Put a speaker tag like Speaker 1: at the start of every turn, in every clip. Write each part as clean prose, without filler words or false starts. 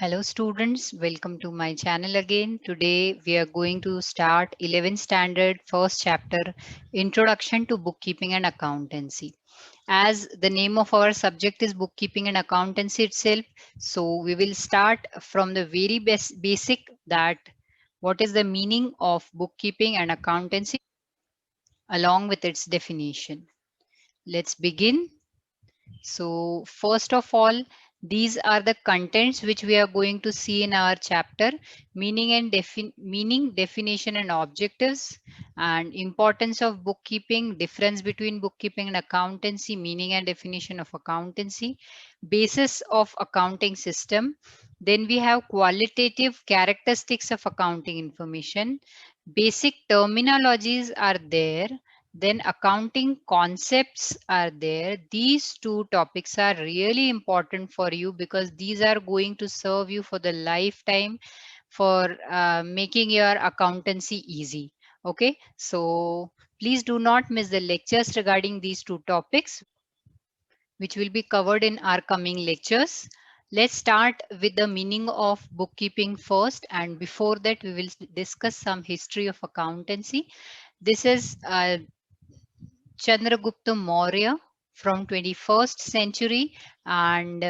Speaker 1: Hello students, welcome to my channel again. Today we are going to start 11th standard first chapter, Introduction to Bookkeeping and Accountancy. As the name of our subject is bookkeeping and accountancy itself, so we will start from the very basic, that what is the meaning of bookkeeping and accountancy along with its definition. Let's begin. So first of all, these are the contents which we are going to see in our chapter: meaning, definition and objectives, and importance of bookkeeping, difference between bookkeeping and accountancy, meaning and definition of accountancy, basis of accounting system. Then we have qualitative characteristics of accounting information, basic terminologies are there, then accounting concepts are there. These two topics are really important for you because these are going to serve you for the lifetime for making your accountancy easy. Okay, so please do not miss the lectures regarding these two topics, which will be covered in our coming lectures. Let's start with the meaning of bookkeeping first, and before that we will discuss some history of accountancy. This is Chandragupta Maurya from 21st century, and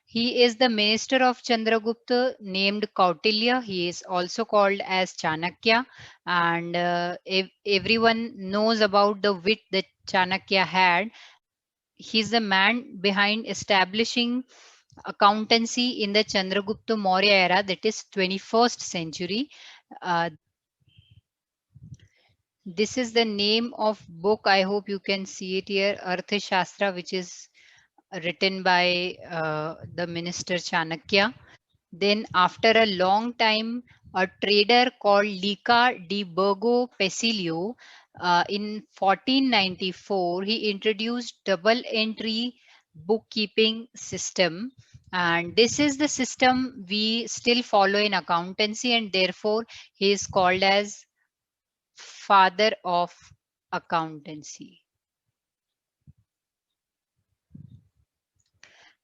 Speaker 1: he is the minister of Chandragupta named Kautilya. He is also called as Chanakya, and everyone knows about the wit that Chanakya had. He's the man behind establishing accountancy in the Chandragupta Maurya era, that is 21st century. Uh, This is the name of book. I hope you can see it here, Arthashastra, which is written by the minister Chanakya. Then after a long time, a trader called Lica di Burgo Pesilio, in 1494, he introduced double entry bookkeeping system. And this is the system we still follow in accountancy, and therefore he is called as father of accountancy.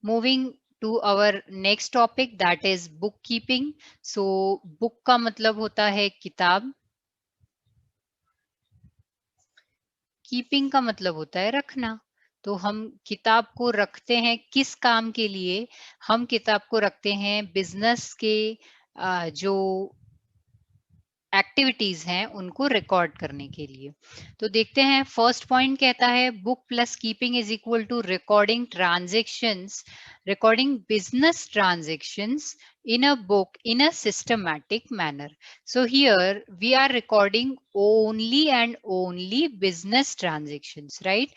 Speaker 1: Moving to our next topic, that is bookkeeping. So book का मतलब होता है किताब, keeping का मतलब होता है रखना. तो हम किताब को रखते हैं किस काम के लिए? हम किताब को रखते हैं बिजनेस के जो एक्टिविटीज हैं उनको रिकॉर्ड करने के लिए. तो देखते हैं, फर्स्ट पॉइंट कहता है book plus keeping is equal to recording transactions, recording business transactions in a book in a systematic manner. So here we are recording only and only business transactions, right?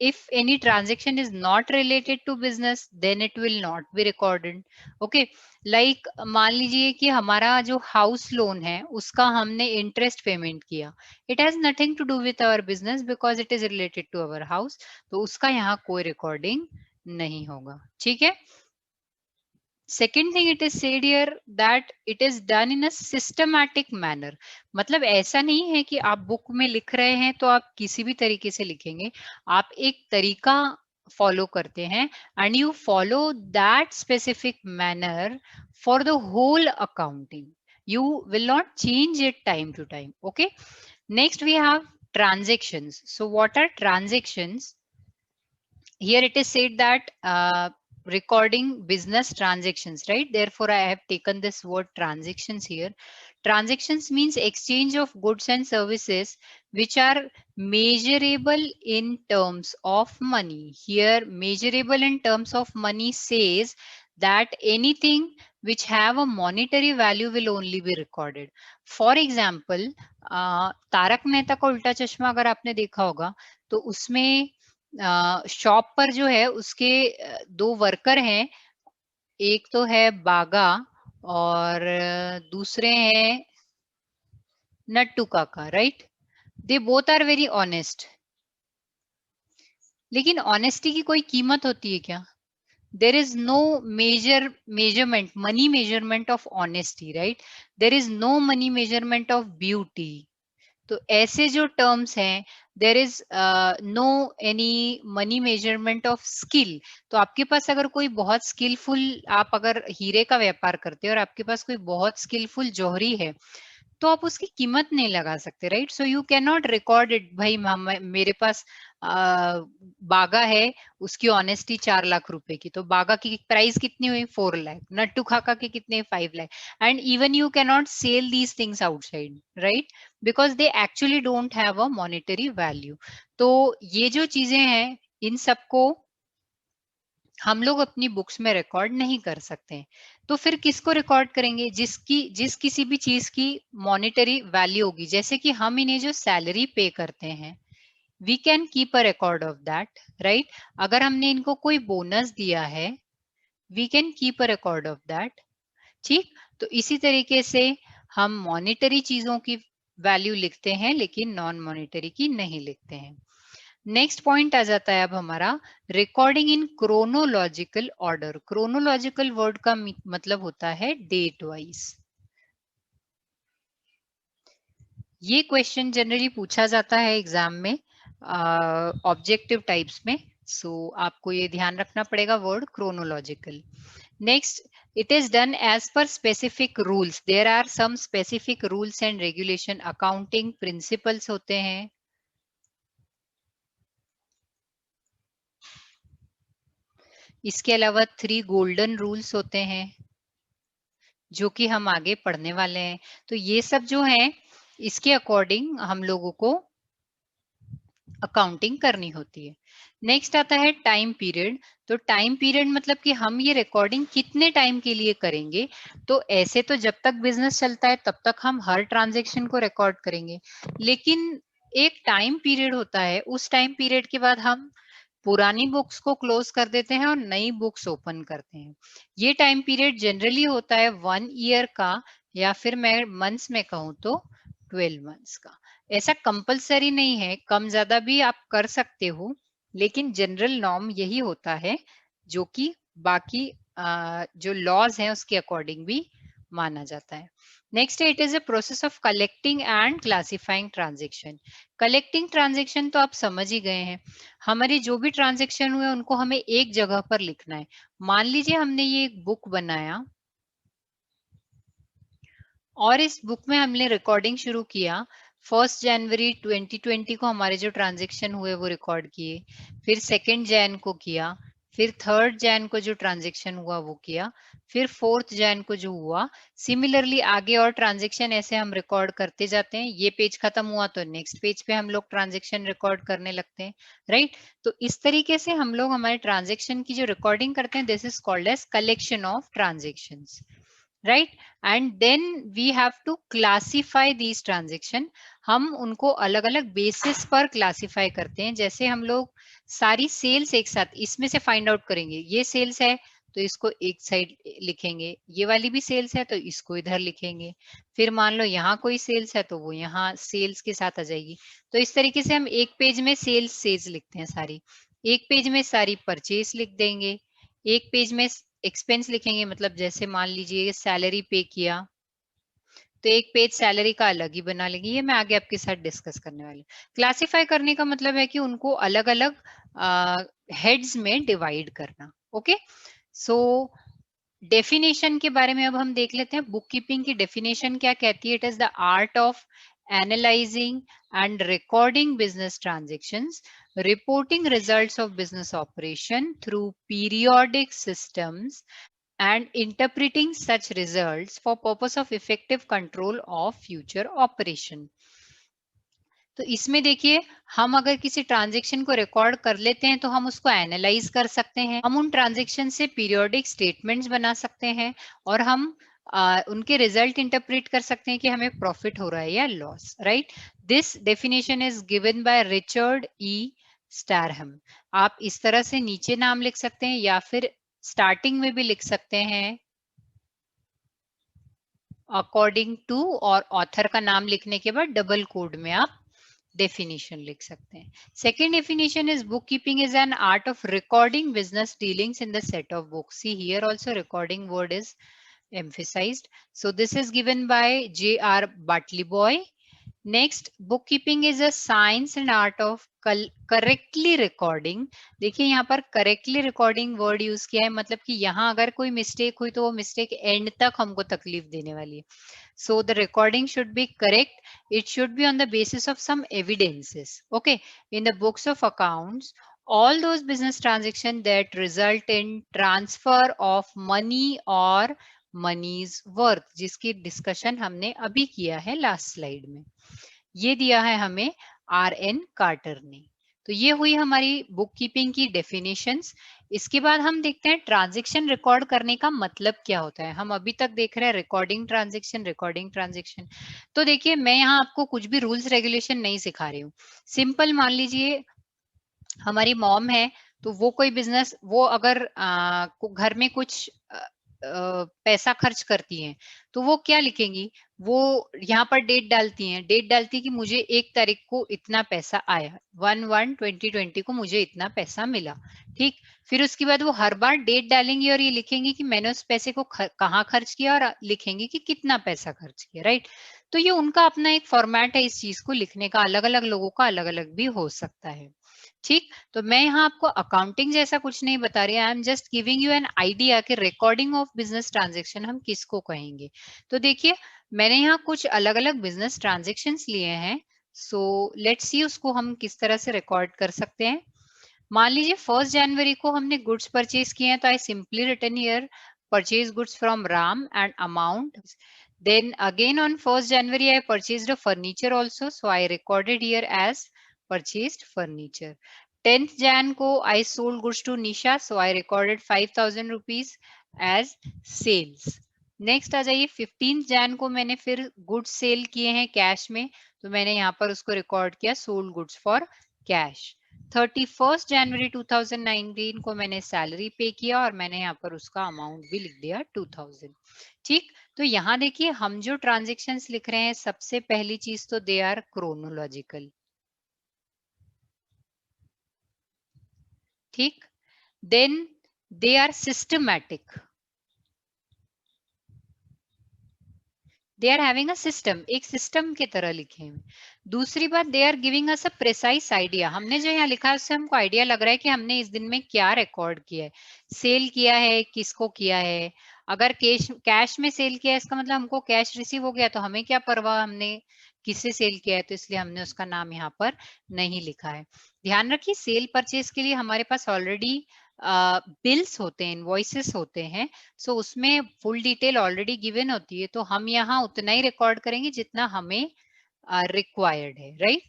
Speaker 1: If any transaction is not related to business, then it will not be recorded. Okay, like मान लीजिए कि हमारा जो house loan है उसका हमने interest payment किया. It has nothing to do with our business because it is related to our house, तो उसका यहाँ कोई रिकॉर्डिंग नहीं होगा. ठीक है. Second thing it is said here that it is done in a systematic manner. मतलब ऐसा नहीं है कि आप बुक में लिख रहे हैं तो आप किसी भी तरीके से लिखेंगे. आप एक तरीका फॉलो करते हैं and you follow that specific manner for the whole accounting. You will not change it time to time. Okay. Next we have transactions. So what are transactions? Here it is said that recording business transactions, right? Therefore I have taken this word transactions here. Transactions means exchange of goods and services which are measurable in terms of money. Here measurable in terms of money says that anything which have a monetary value will only be recorded. For example, Taarak Mehta Ka Ooltah चश्मा अगर आपने देखा होगा तो उसमें shop पर जो है उसके दो वर्कर हैं. एक तो है बागा और दूसरे हैं Nattu Kaka, right? They both are very honest. लेकिन ऑनेस्टी की कोई कीमत होती है क्या? there is no measurement, money measurement of honesty, right? There is no money measurement of beauty. तो ऐसे जो टर्म्स हैं, there is no any money measurement of skill. तो आपके पास अगर कोई बहुत स्किलफुल, आप अगर हीरे का व्यापार करते हैं और आपके पास कोई बहुत स्किलफुल जौहरी है, तो आप उसकी कीमत नहीं लगा सकते, right? So you can not record it, भाई मेरे पास बागा है, उसकी ऑनेस्टी 4 लाख रुपए की, तो बागा की प्राइस कितनी हुई? 4 लाख। नट्टू खाका के कितने? 5 lakh. And even you can not sell these things outside, right? Because they actually don't have a monetary value. तो ये जो चीजें हैं, इन सबको हम लोग अपनी बुक्स में रिकॉर्ड नहीं कर सकते। तो फिर किसको रिकॉर्ड करेंगे? जिस किसी भी चीज की मॉनेटरी वैल्यू होगी। जैसे कि हम इन्हें जो सैलरी पे करते हैं, we can keep a record of that, right? अगर हमने इनको कोई बोनस दिया है, we can keep a record of that. ठीक, तो इसी तरीके से हम मॉनेटरी चीजों की वैल्यू लिखते हैं, लेकिन नॉन मॉनेटरी की नहीं लिखते हैं। नेक्स्ट पॉइंट आ जाता है अब हमारा, recording in chronological order. Chronological word का मतलब होता है डेट वाइज। ये क्वेश्चन जनरली पूछा जाता है एग्जाम में, ऑब्जेक्टिव टाइप्स में। सो आपको ये ध्यान रखना पड़ेगा word chronological. Next, it is done as per specific rules. There are some specific rules and regulation, accounting principles होते हैं। इसके अलावा 3 गोल्डन रूल्स होते हैं, जो कि हम आगे पढ़ने वाले हैं। तो ये सब जो है, इसके अकॉर्डिंग हम लोगों को अकाउंटिंग करनी होती है। नेक्स्ट आता है टाइम पीरियड। तो टाइम पीरियड मतलब कि हम ये रिकॉर्डिंग कितने टाइम के लिए करेंगे। तो ऐसे तो जब तक बिजनेस चलता है तब तक हम हर ट्रांजेक्शन को रिकॉर्ड करेंगे, लेकिन एक टाइम पीरियड होता है, उस टाइम पीरियड के बाद हम पुरानी बुक्स को क्लोज कर देते हैं और नई बुक्स ओपन करते हैं। ये टाइम पीरियड जनरली होता है 1 ईयर का, या फिर मैं मंथ्स में कहूँ तो 12 मंथ्स का। ऐसा कंपलसरी नहीं है, कम ज्यादा भी आप कर सकते हो, लेकिन जनरल नॉर्म यही होता है, जो कि बाकी जो लॉज हैं उसके अकॉर्डिंग भी माना जाता है। नेक्स्ट है, it is a process of collecting and classifying transaction. Collecting transaction तो आप समझ ही गए हैं, हमारे जो भी ट्रांजेक्शन हुए उनको हमें एक जगह पर लिखना है। मान लीजिए हमने ये एक बुक बनाया और इस बुक में हमने रिकॉर्डिंग शुरू किया। 1 जनवरी 2020 को हमारे जो ट्रांजेक्शन हुए वो रिकॉर्ड किए, फिर 2 जैन को किया, फिर 3 जैन को जो ट्रांजेक्शन हुआ वो किया, फिर 4 जैन को जो हुआ। सिमिलरली आगे और ट्रांजेक्शन ऐसे हम रिकॉर्ड करते जाते हैं। ये पेज खत्म हुआ तो नेक्स्ट पेज पे हम लोग ट्रांजेक्शन रिकॉर्ड करने लगते हैं, राइट? तो इस तरीके से हम लोग हमारे ट्रांजेक्शन की जो रिकॉर्डिंग करते हैं, this is called as collection of transactions, right? And then we have to classify these transaction. हम उनको अलग अलग बेसिस पर क्लासिफाई करते हैं। जैसे हम लोग सारी सेल्स एक साथ इसमें से फाइंड आउट करेंगे, ये सेल्स है तो इसको एक साइड लिखेंगे, ये वाली भी सेल्स है तो इसको इधर लिखेंगे, फिर मान लो यहाँ कोई सेल्स है तो वो यहाँ सेल्स के साथ आ जाएगी। तो इस तरीके से हम एक पेज में सेल्स सेल्स लिखते हैं सारी, एक पेज में सारी परचेज लिख देंगे, एक पेज में एक्सपेंस लिखेंगे। मतलब जैसे मान लीजिए सैलरी पे किया तो एक पेज सैलरी का अलग ही बना लेंगे। ये मैं आगे आपके साथ डिस्कस करने वाली हूँ। क्लासिफाई करने का मतलब है कि उनको अलग अलग हेड्स में डिवाइड करना। ओके, सो डेफिनेशन के बारे में अब हम देख लेते हैं। बुक कीपिंग की डेफिनेशन क्या कहती है? It is the art of analysing and recording business transactions, reporting results of business operation through periodic systems, and interpreting such results for purpose of effective control of future operation. तो इसमें देखिए, हम अगर किसी transaction को record कर लेते हैं तो हम उसको एनालाइज कर सकते हैं, हम उन ट्रांजेक्शन से पीरियोडिक स्टेटमेंट्स बना सकते हैं, और हम उनके रिजल्ट इंटरप्रेट कर सकते हैं कि हमें प्रॉफिट हो रहा है या loss, right? This definition is given by Richard E Starham. आप इस तरह से नीचे नाम लिख सकते हैं या फिर स्टार्टिंग में भी लिख सकते हैं अकॉर्डिंग टू, और ऑथर का नाम लिखने के बाद डबल कोड में आप definition लिख सकते हैं। Second definition is bookkeeping is an art of recording business dealings in the set of books. See here also recording word is emphasized. So this is given by J.R. Bartleby next, book keeping is a science and art of correctly recording. देखिए यहाँ पर correctly recording word use किया है, मतलब कि यहाँ अगर कोई मिस्टेक हुई तो वो मिस्टेक एंड तक हमको तकलीफ देने वाली है. So the recording should be correct. It should be on the basis of some evidences. Okay. In the books of accounts, all those business transactions that result in transfer of money or money's worth, जिसकी discussion हमने अभी किया है last slide में. ये दिया है हमें R.N. कार्टर ने. तो ये हुई हमारी बुक कीपिंग की डेफिनेशंस. इसके बाद हम देखते हैं ट्रांजैक्शन रिकॉर्ड करने का मतलब क्या होता है. हम अभी तक देख रहे हैं रिकॉर्डिंग ट्रांजैक्शन. तो देखिए मैं यहाँ आपको कुछ भी रूल्स रेगुलेशन नहीं सिखा रही हूँ. सिंपल मान लीजिए हमारी मॉम है, तो वो कोई बिजनेस, वो अगर घर में कुछ पैसा खर्च करती हैं, तो वो क्या लिखेंगी, वो यहाँ पर डेट डालती हैं, डेट डालती है कि मुझे 1 तारीख को इतना पैसा आया, 1/1/2020 को मुझे इतना पैसा मिला. ठीक. फिर उसके बाद वो हर बार डेट डालेंगी और ये लिखेंगी कि मैंने उस पैसे को कहाँ खर्च किया और लिखेंगी कि कितना पैसा खर्च किया. राइट. तो ये उनका अपना एक फॉर्मेट है इस चीज को लिखने का, अलग अलग लोगों का अलग अलग भी हो सकता है. ठीक. तो मैं यहाँ आपको अकाउंटिंग जैसा कुछ नहीं बता रही, I am just giving you an idea कि रिकॉर्डिंग ऑफ बिजनेस ट्रांजेक्शन हम किसको कहेंगे. तो देखिए मैंने यहाँ कुछ अलग अलग बिजनेस ट्रांजेक्शन्स लिए हैं. सो लेट्स सी उसको हम किस तरह से रिकॉर्ड कर सकते हैं. मान लीजिए 1 जनवरी को हमने गुड्स परचेज किए हैं, तो I simply written here purchase goods from Ram and amount. Then again on 1st January, I purchased a furniture also. So I recorded here as purchased furniture. 10th Jan ko I sold goods to Nisha. So I recorded 5,000 rupees as sales. Next आ जाइए 15th Jan को मैंने फिर goods sale किए हैं cash में, तो मैंने यहाँ पर उसको रिकॉर्ड किया sold goods for cash. 31st January 2019 को मैंने सैलरी पे किया और मैंने यहाँ पर उसका अमाउंट भी लिख दिया 2000. ठीक. तो यहाँ देखिए हम जो ट्रांजेक्शन्स लिख रहे हैं, सबसे पहली चीज तो दे आर क्रोनोलॉजिकल. ठीक. Then they are systematic. They are having a system, एक सिस्टम की तरह लिखे हैं. दूसरी बात, they are giving us a precise idea. हमने जो यहाँ लिखा है उससे हमको आइडिया लग रहा है कि हमने इस दिन में क्या रिकॉर्ड किया है, सेल किया है, किसको किया है. अगर कैश में सेल किया है, इसका मतलब हमको कैश रिसीव हो गया, तो हमें क्या परवाह, हमने किससे सेल किया है, तो इसलिए हमने उसका नाम यहाँ पर नहीं लिखा है. ध्यान रखिए सेल परचेज के लिए हमारे पास ऑलरेडी बिल्स होते हैं, इनवॉइसेस होते हैं. सो उसमें फुल डिटेल ऑलरेडी गिवन होती है, तो हम यहाँ उतना ही रिकॉर्ड करेंगे जितना हमें रिक्वायर्ड है. राइट.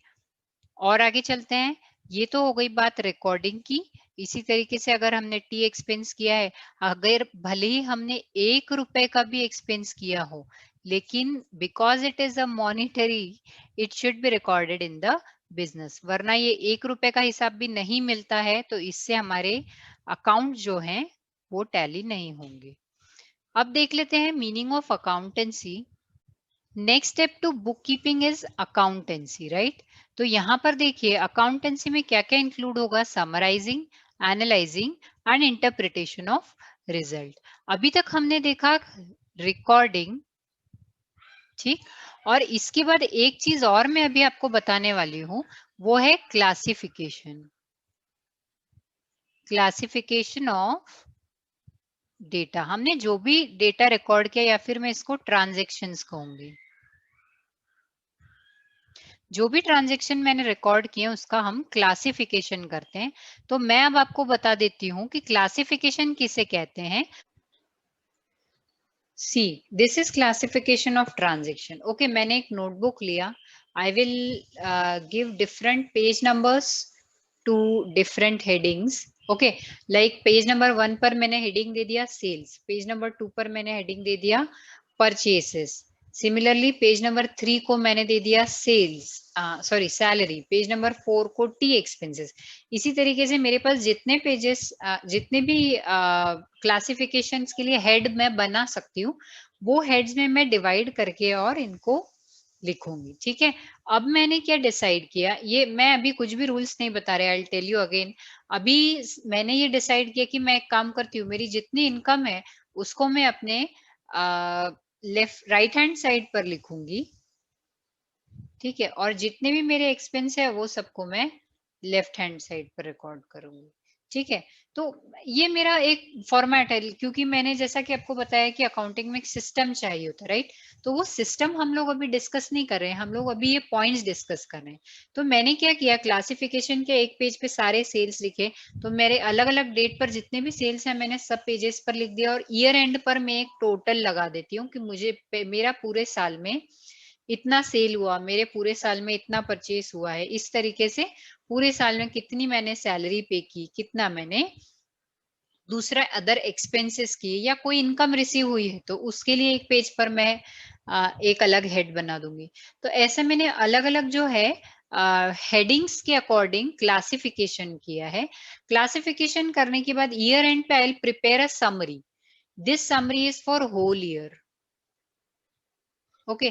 Speaker 1: और आगे चलते हैं. ये तो हो गई बात रिकॉर्डिंग की. इसी तरीके से अगर हमने टी एक्सपेंस किया है, अगर भले ही हमने 1 रुपए का भी एक्सपेंस किया हो, लेकिन because it is a monetary, it should be recorded in the business. वरना ये 1 रुपए का हिसाब भी नहीं मिलता है, तो इससे हमारे अकाउंट जो हैं वो टैली नहीं होंगे. अब देख लेते हैं meaning of accountancy. Next step to book keeping is accountancy. Right. तो यहाँ पर देखिए अकाउंटेंसी में क्या क्या इंक्लूड होगा, summarising, analysing and interpretation of result. अभी तक हमने देखा रिकॉर्डिंग. ठीक. और इसके बाद एक चीज और मैं अभी आपको बताने वाली हूँ, वो है क्लासिफिकेशन. Classification of data. हमने जो भी डेटा रिकॉर्ड किया, या फिर मैं इसको ट्रांजेक्शन्स कहूंगी, जो भी ट्रांजेक्शन मैंने रिकॉर्ड किए उसका हम क्लासिफिकेशन करते हैं. तो मैं अब आपको बता देती हूँ कि क्लासिफिकेशन किसे कहते हैं. See, this is classification of transaction. Okay, मैंने एक नोटबुक लिया. I will give different page numbers to different headings. Okay, like page number 1 पर मैंने हेडिंग दे दिया सेल्स, पेज नंबर 2 पर मैंने हेडिंग दे दिया परचेसेस. सिमिलरली पेज नंबर 3 को मैंने दे दिया sales, sorry salary. Page number 4 को टी एक्सपेंसेस. इसी तरीके से मेरे पास जितने पेजेस, जितने भी क्लासिफिकेशंस के लिए हेड मैं बना सकती हूँ, वो हेड्स में मैं डिवाइड करके और इनको लिखूंगी. ठीक है. अब मैंने क्या डिसाइड किया, ये मैं अभी कुछ भी रूल्स नहीं बता रहे, आई टेल यू अगेन. अभी मैंने ये डिसाइड किया कि मैं एक काम करती हूँ, मेरी जितनी इनकम है उसको मैं अपने लेफ्ट राइट हैंड साइड पर लिखूंगी. ठीक है, और जितने भी मेरे एक्सपेंस है वो सबको मैं लेफ्ट हैंड साइड पर रिकॉर्ड करूंगी। ठीक है, तो ये मेरा एक फॉर्मेट है, क्योंकि मैंने जैसा कि आपको बताया कि अकाउंटिंग में एक सिस्टम चाहिए होता है, राइट। तो वो सिस्टम हम लोग अभी डिस्कस नहीं कर रहे हैं, हम लोग अभी ये पॉइंट्स डिस्कस कर रहे हैं। तो मैंने क्या किया, क्लासिफिकेशन के एक पेज पे सारे सेल्स लिखे, तो मेरे अलग अलग डेट पर जितने भी सेल्स हैं मैंने सब पेजेस पर लिख दिया, और ईयर एंड पर मैं एक टोटल लगा देती हूँ कि मुझे मेरा पूरे साल में इतना सेल हुआ, मेरे पूरे साल में इतना परचेस हुआ है। इस तरीके से पूरे साल में कितनी मैंने सैलरी पे की, कितना मैंने दूसरा अदर एक्सपेंसेस की, या कोई इनकम रिसीव हुई है तो उसके लिए एक पेज पर मैं एक अलग हेड बना दूंगी। तो ऐसे मैंने अलग अलग जो है हेडिंग्स के अकॉर्डिंग क्लासिफिकेशन किया है। क्लासिफिकेशन करने के बाद ईयर एंड पे I will prepare a summary. This summary is for whole year. Okay,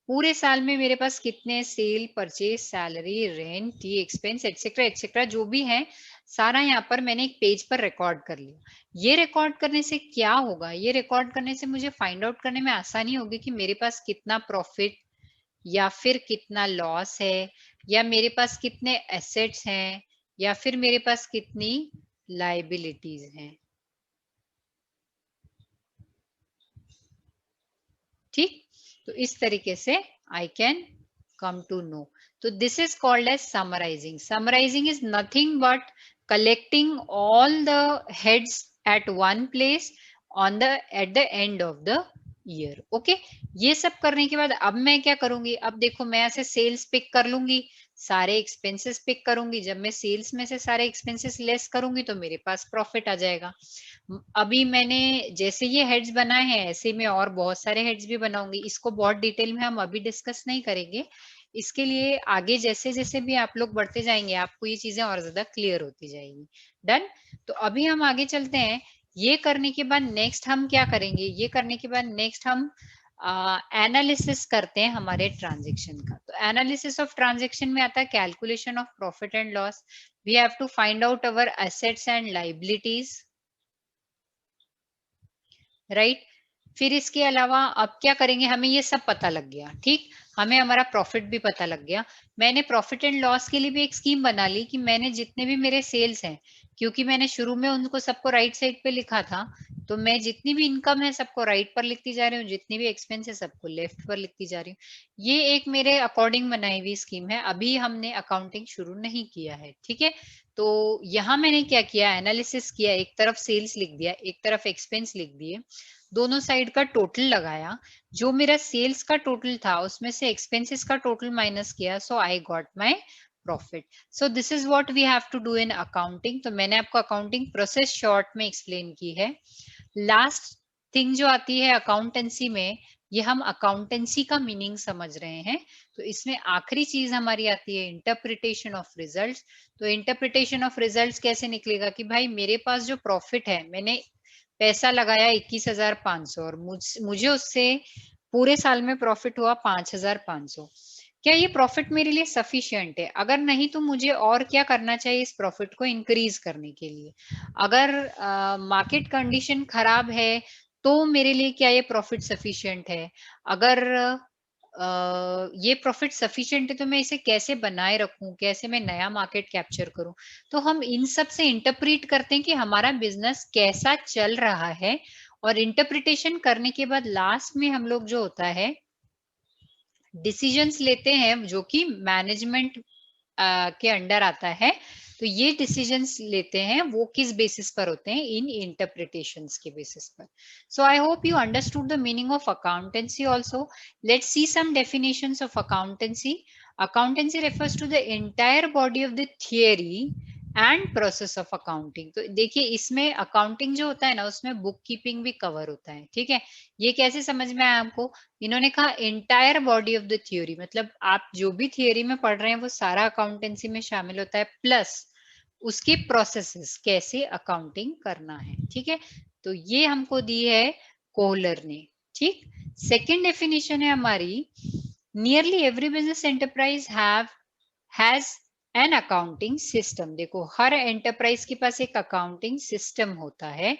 Speaker 1: पूरे साल में मेरे पास कितने sale, purchase, salary, rent, tea expense etcetera etcetera जो भी है सारा यहाँ पर मैंने एक पेज पर रिकॉर्ड कर लिया। ये रिकॉर्ड करने से क्या होगा, ये रिकॉर्ड करने से मुझे फाइंड आउट करने में आसानी होगी कि मेरे पास कितना प्रॉफिट या फिर कितना लॉस है, या मेरे पास कितने एसेट्स हैं, या फिर मेरे पास कितनी लाइबिलिटीज हैं। ठीक, तो इस तरीके से I can come to know. तो this is called as summarising. Summarising is nothing but collecting all the heads at one place on the at the end of the year. Okay, ये सब करने के बाद अब मैं क्या करूंगी, अब देखो मैं ऐसे सेल्स पिक कर लूंगी, सारे एक्सपेंसेस पिक करूंगी। जब मैं सेल्स में से सारे एक्सपेंसेस लेस करूंगी तो मेरे पास प्रॉफिट आ जाएगा। अभी मैंने जैसे ये हेड्स बनाए हैं ऐसे मैं और बहुत सारे हेड्स भी बनाऊंगी। इसको बहुत डिटेल में हम अभी डिस्कस नहीं करेंगे। इसके लिए आगे जैसे जैसे भी आप लोग बढ़ते जाएंगे आपको ये चीजें और ज्यादा क्लियर होती जाएगी। डन। तो अभी हम आगे चलते हैं। ये करने के बाद नेक्स्ट हम क्या करेंगे, ये करने के बाद नेक्स्ट हम एनालिसिस करते हैं हमारे ट्रांजेक्शन का। तो एनालिसिस ऑफ ट्रांजेक्शन में आता है calculation of profit and loss. We have to find out our assets and liabilities, right. फिर इसके अलावा अब क्या करेंगे, हमें ये सब पता लग गया, ठीक। हमें हमारा प्रॉफिट भी पता लग गया। मैंने प्रॉफिट एंड लॉस के लिए भी एक स्कीम बना ली कि मैंने जितने भी मेरे सेल्स हैं, क्योंकि मैंने शुरू में उनको सबको राइट साइड पे लिखा था, तो मैं जितनी भी इनकम है सबको राइट पर लिखती जा रही हूँ, जितनी भी एक्सपेंस है सबको लेफ्ट पर लिखती जा रही हूँ। ये एक मेरे अकॉर्डिंग बनाई हुई स्कीम है, अभी हमने अकाउंटिंग शुरू नहीं किया है, ठीक है। तो यहाँ मैंने क्या किया, एनालिसिस किया, एक तरफ सेल्स लिख दिया, एक तरफ एक्सपेंस लिख दिए, दोनों साइड का टोटल लगाया। जो मेरा सेल्स का टोटल था उसमें से एक्सपेंसेस का टोटल माइनस किया, so I got my profit. So this is what we have to do in accounting. तो मैंने आपको अकाउंटिंग प्रोसेस शॉर्ट में एक्सप्लेन की है। लास्ट थिंग जो आती है अकाउंटेंसी में, ये हम अकाउंटेंसी का मीनिंग समझ रहे हैं। तो इसमें आखिरी चीज हमारी आती है इंटरप्रिटेशन ऑफ रिजल्ट्स। तो इंटरप्रिटेशन ऑफ रिजल्ट्स कैसे निकलेगा कि भाई मेरे पास जो प्रॉफिट है, मैंने पैसा लगाया 21,500 और मुझे उससे पूरे साल में प्रॉफिट हुआ 5,500। क्या ये प्रॉफिट मेरे लिए सफिशिएंट है? अगर नहीं तो मुझे और क्या करना चाहिए इस प्रॉफिट को इंक्रीज करने के लिए? अगर मार्केट कंडीशन खराब है तो मेरे लिए क्या ये प्रॉफिट सफिशिएंट है? अगर ये प्रॉफिट सफिशिएंट है तो मैं इसे कैसे बनाए रखूं, कैसे मैं नया मार्केट कैप्चर करूं? तो हम इन सब से इंटरप्रीट करते हैं कि हमारा बिजनेस कैसा चल रहा है, और इंटरप्रिटेशन करने के बाद लास्ट में हम लोग जो होता है डिसीजंस लेते हैं जो कि मैनेजमेंट के अंडर आता है। तो ये डिसीजंस लेते हैं वो किस बेसिस पर होते हैं, इन इंटरप्रिटेशंस के बेसिस पर। So I hope you understood the meaning of accountancy also. Let's see some definitions of accountancy. Accountancy refers to the entire body of the theory and process of accounting. तो देखिए इसमें accounting जो होता है ना उसमें book keeping भी cover होता है, ठीक है। ये कैसे समझ में आया आपको? इन्होंने कहा entire body of the theory, मतलब आप जो भी थियोरी में पढ़ रहे हैं वो सारा अकाउंटेंसी में शामिल होता है, प्लस उसके प्रोसेसेस कैसे अकाउंटिंग करना है, ठीक है। तो ये हमको दी है कोहलर ने, ठीक। सेकेंड डेफिनेशन है हमारी, nearly every business enterprise has an accounting system. देखो हर एंटरप्राइज के पास एक अकाउंटिंग सिस्टम होता है।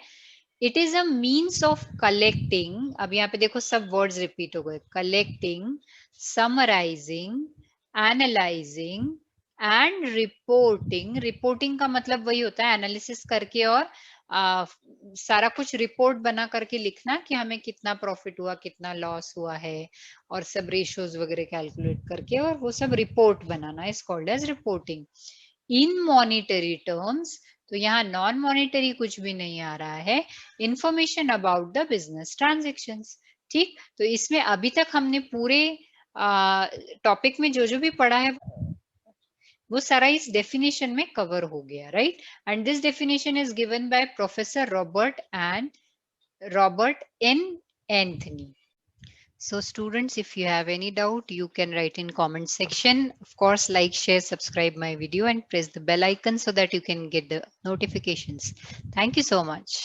Speaker 1: It is a means of collecting, अब यहाँ पे देखो सब वर्ड्स रिपीट हो गए, collecting, summarising, analysing and reporting. Reporting का मतलब वही होता है एनालिसिस करके और सारा कुछ रिपोर्ट बना करके लिखना कि हमें कितना प्रॉफिट हुआ, कितना लॉस हुआ है, और सब रेशियोज वगैरह कैलकुलेट करके और वो सब रिपोर्ट बनाना is called as reporting. In monetary terms, तो यहाँ नॉन मॉनिटरी कुछ भी नहीं आ रहा है, information about the business transactions. ठीक, तो इसमें अभी तक हमने पूरे टॉपिक में जो जो भी पढ़ा है वो सारा इस डेफिनेशन में कवर हो गया, right. And this definition is given by professor Robert N Anthony. So students, if you have any doubt, you can write in comment section. Of course, like, share, subscribe my video and press the bell icon so that you can get the notifications. Thank you so much.